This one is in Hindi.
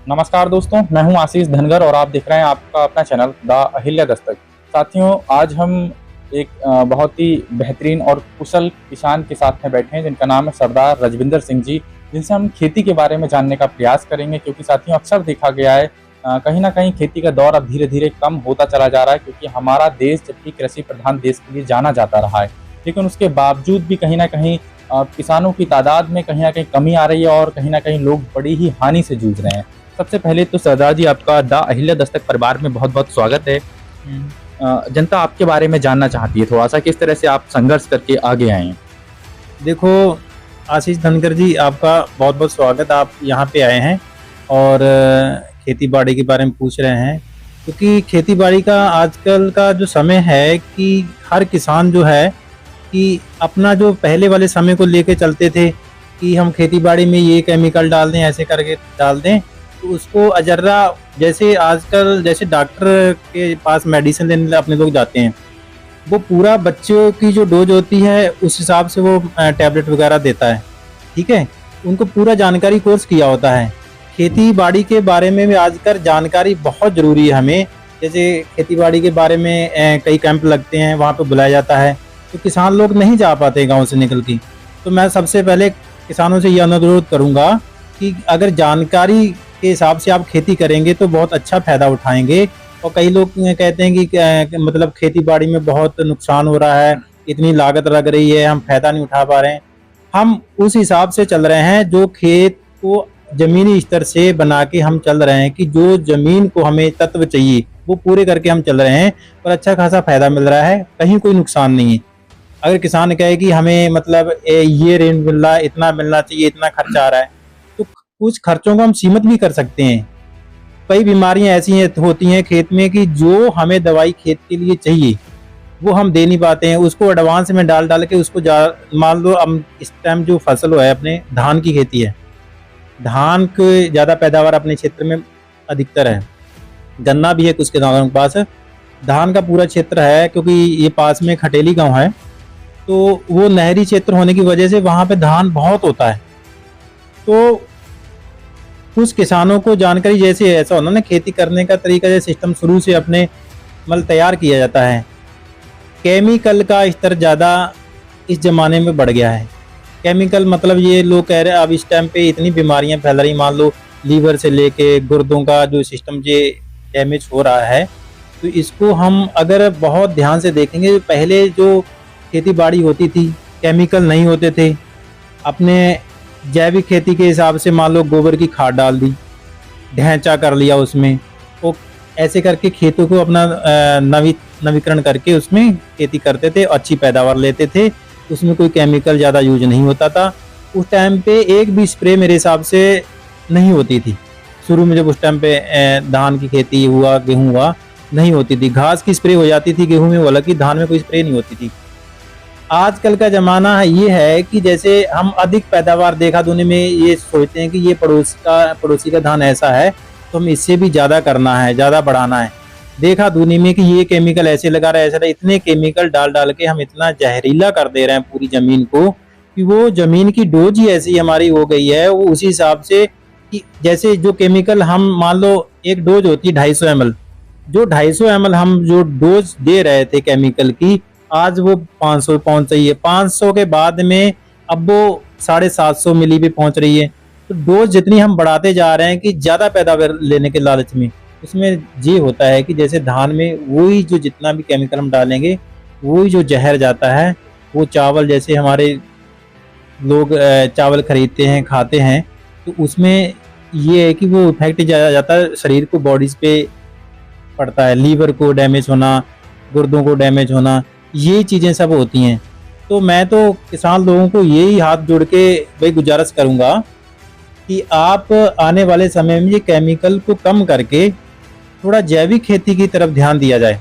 नमस्कार दोस्तों, मैं हूं आशीष धनगर और आप देख रहे हैं आपका अपना चैनल द अहिल्या दस्तक। साथियों, आज हम एक बहुत ही बेहतरीन और कुशल किसान के साथ में बैठे हैं जिनका नाम है सरदार रजविंदर सिंह जी, जिनसे हम खेती के बारे में जानने का प्रयास करेंगे। क्योंकि साथियों, अक्सर देखा गया है कहीं ना कहीं खेती का दौर अब धीरे धीरे कम होता चला जा रहा है, क्योंकि हमारा देश जबकि कृषि प्रधान देश के लिए जाना जाता रहा है, लेकिन उसके बावजूद भी कहीं ना कहीं किसानों की तादाद में कहीं ना कहीं कमी आ रही है और कहीं ना कहीं लोग बड़ी ही हानि से जूझ रहे हैं। सबसे पहले तो सरदार जी, आपका द अहिल्या दस्तक परिवार में बहुत बहुत स्वागत है। जनता आपके बारे में जानना चाहती है थोड़ा सा, किस तरह से आप संघर्ष करके आगे आए हैं। देखो आशीष धनकर जी, आपका बहुत बहुत स्वागत। आप यहाँ पे आए हैं और खेती बाड़ी के बारे में पूछ रहे हैं, क्योंकि खेती बाड़ी का आजकल का जो समय है कि हर किसान जो है कि अपना जो पहले वाले समय को लेके चलते थे कि हम खेती बाड़ी में ये केमिकल डाल दें, ऐसे करके डाल दें, तो उसको अजर्रा जैसे आजकल जैसे डॉक्टर के पास मेडिसिन लेने अपने लोग जाते हैं, वो पूरा बच्चों की जो डोज होती है उस हिसाब से वो टैबलेट वगैरह देता है। ठीक है, उनको पूरा जानकारी कोर्स किया होता है। खेती बाड़ी के बारे में भी आजकल जानकारी बहुत ज़रूरी है हमें। जैसे खेती बाड़ी के बारे में कई कैंप लगते हैं, वहाँ पे बुलाया जाता है, तो किसान लोग नहीं जा पाते गांव से निकल के। तो मैं सबसे पहले किसानों से ये अनुरोध करूँगा कि अगर जानकारी के हिसाब से आप खेती करेंगे तो बहुत अच्छा फ़ायदा उठाएंगे। और कई लोग कहते हैं कि मतलब खेती बाड़ी में बहुत नुकसान हो रहा है, इतनी लागत लग रही है, हम फायदा नहीं उठा पा रहे हैं। हम उस हिसाब से चल रहे हैं, जो खेत को जमीनी स्तर से बना के हम चल रहे हैं कि जो जमीन को हमें तत्व चाहिए वो पूरे करके हम चल रहे हैं और अच्छा खासा फायदा मिल रहा है, कहीं कोई नुकसान नहीं है। अगर किसान कहे कि हमें मतलब ये रेंज मिल रहा है, इतना मिलना चाहिए, इतना खर्चा आ रहा है, तो कुछ खर्चों को हम सीमित भी कर सकते हैं। कई बीमारियां ऐसी होती हैं खेत में कि जो हमें दवाई खेत के लिए चाहिए वो हम दे नहीं पाते हैं, उसको एडवांस में डाल डाल के उसको मान लो अब इस टाइम जो फसल है अपने धान की खेती है, धान की ज़्यादा पैदावार अपने क्षेत्र में अधिकतर है। गन्ना भी है कुछ किसानों के पास, धान का पूरा क्षेत्र है क्योंकि ये पास में खटेली गांव है, तो वो नहरी क्षेत्र होने की वजह से वहाँ पे धान बहुत होता है। तो कुछ किसानों को जानकारी जैसे ऐसा होना ना, खेती करने का तरीका जैसे सिस्टम शुरू से अपने मतलब तैयार किया जाता है। केमिकल का स्तर ज़्यादा इस ज़माने में बढ़ गया है। केमिकल मतलब ये लोग कह रहे हैं अब इस टाइम पे इतनी बीमारियां फैल रही, मान लो लीवर से लेके गुर्दों का जो सिस्टम ये डैमेज हो रहा है। तो इसको हम अगर बहुत ध्यान से देखेंगे, पहले जो खेती बाड़ी होती थी केमिकल नहीं होते थे, अपने जैविक खेती के हिसाब से मान लो गोबर की खाद डाल दी, ढैंचा कर लिया उसमें, वो ऐसे करके खेतों को अपना नवीकरण करके उसमें खेती करते थे, अच्छी पैदावार लेते थे, उसमें कोई केमिकल ज़्यादा यूज नहीं होता था। उस टाइम पे एक भी स्प्रे मेरे हिसाब से नहीं होती थी शुरू में, जब उस टाइम पे धान की खेती हुआ, गेहूँ हुआ, नहीं होती थी। घास की स्प्रे हो जाती थी गेहूँ में, हालांकि धान में कोई स्प्रे नहीं होती थी। आजकल का ज़माना ये है कि जैसे हम अधिक पैदावार देखा दुनिया में, ये सोचते हैं कि ये पड़ोसी का धान ऐसा है तो हम इससे भी ज़्यादा करना है, ज़्यादा बढ़ाना है। देखा दुनिया में कि ये केमिकल ऐसे लगा रहा है, ऐसा, इतने केमिकल डाल डाल के हम इतना जहरीला कर दे रहे हैं पूरी ज़मीन को कि वो ज़मीन की डोज ही ऐसी हमारी हो गई है। वो उसी हिसाब से कि जैसे जो केमिकल हम मान लो एक डोज होती है 250 ml, जो 250 ml हम जो डोज दे रहे थे केमिकल की, आज वो 500 पहुंच रही है। 500 के बाद में अब वो 750 मिली भी पहुंच रही है। तो डोज जितनी हम बढ़ाते जा रहे हैं कि ज़्यादा पैदावार लेने के लालच में, उसमें ये होता है कि जैसे धान में वही जो जितना भी केमिकल हम डालेंगे वही जो जहर जाता है, वो चावल जैसे हमारे लोग चावल खरीदते हैं खाते हैं, तो उसमें ये है कि वो इफेक्ट जाता है शरीर को, बॉडीज पे पड़ता है, लीवर को डैमेज होना, गुर्दों को डैमेज होना, ये चीज़ें सब होती हैं। तो मैं तो किसान लोगों को यही हाथ जोड़ के भाई गुजारिश करूँगा कि आप आने वाले समय में ये केमिकल को कम करके थोड़ा जैविक खेती की तरफ ध्यान दिया जाए।